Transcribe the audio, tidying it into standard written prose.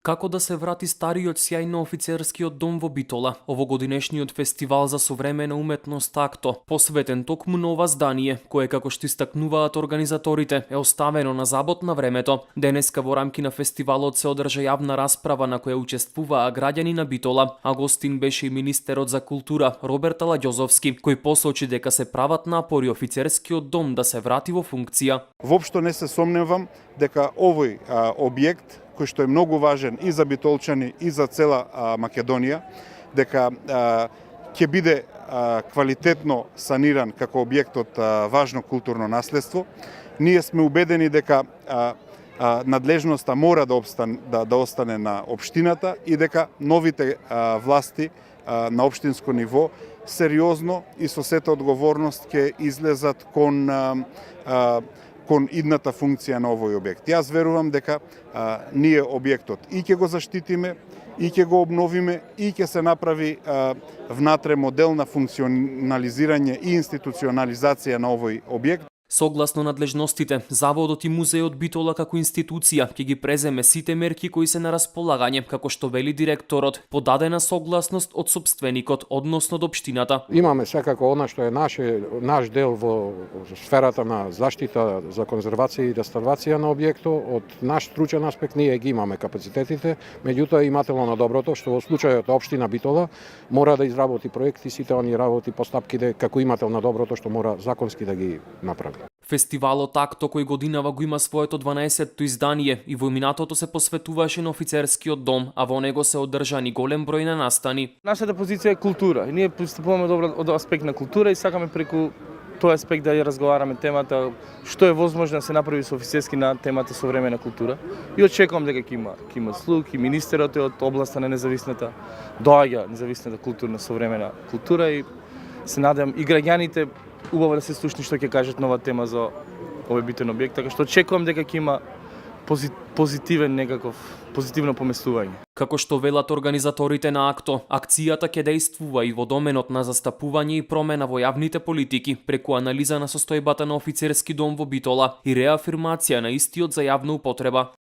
Како да се врати стариот сјај на офицерскиот дом во Битола, овогодинешниот фестивал за современа уметност Акто, посветен токму на ова здание, кое како што истакнуваат организаторите е оставено на забот на времето. Денеска во рамки на фестивалот се одржа јавна расправа на која учествуваа граѓани на Битола, а гостин беше и министерот за култура Роберт Аладјозовски, кој посочи дека се прават напори офицерскиот дом да се врати во функција. Воопшто не се сомневам дека овој објект кој што е многу важен и за битолчани и за цела Македонија, дека ќе биде квалитетно саниран како објект од важно културно наследство. Ние сме убедени дека надлежноста мора да остане на општината и дека новите власти на општинско ниво сериозно и со сета одговорност ќе излезат кон идната функција на овој објект. Јас верувам дека ние објектот и ќе го заштитиме, и ќе го обновиме, и ќе се направи внатре модел на функционализирање и институционализација на овој објект. Согласно надлежностите, Заводот и Музејот Битола како институција ќе ги преземе сите мерки кои се на располагање, како што вели директорот, подадена согласност од сопственикот, односно од општината. Имаме секако она што е наш дел во сферата на заштита за конзервација и реставрација на објектот. Од наш стручен аспект ние ги имаме капацитетите, меѓутоа имателно на доброто што во случајот општина Битола мора да изработи проекти, сите оние работи, постапките како имател на доброто што мора законски да ги направи. Фестивалот Акто кој годинава го има своето 12-то издание и во минатото се посветуваше на офицерскиот дом, а во него се одржани голем број на настани. Нашата позиција е култура. Ние пристапуваме добро од аспект на култура и сакаме преку тој аспект да ја разговараме темата што е возможно да се направи со офицерски на темата современа култура. И очекувам дека ќе има слух и министерот од областа на независната доаѓа независната културна современа култура и се надевам и граѓаните убаво да се слушни што ќе кажат нова тема за овој битен објект, така што очекувам дека ќе има позитивно поместување. Како што велат организаторите на Акто, акцијата ќе действува и во доменот на застапување и промена во јавните политики преку анализа на состојбата на офицерски дом во Битола и реафирмација на истиот за јавна употреба.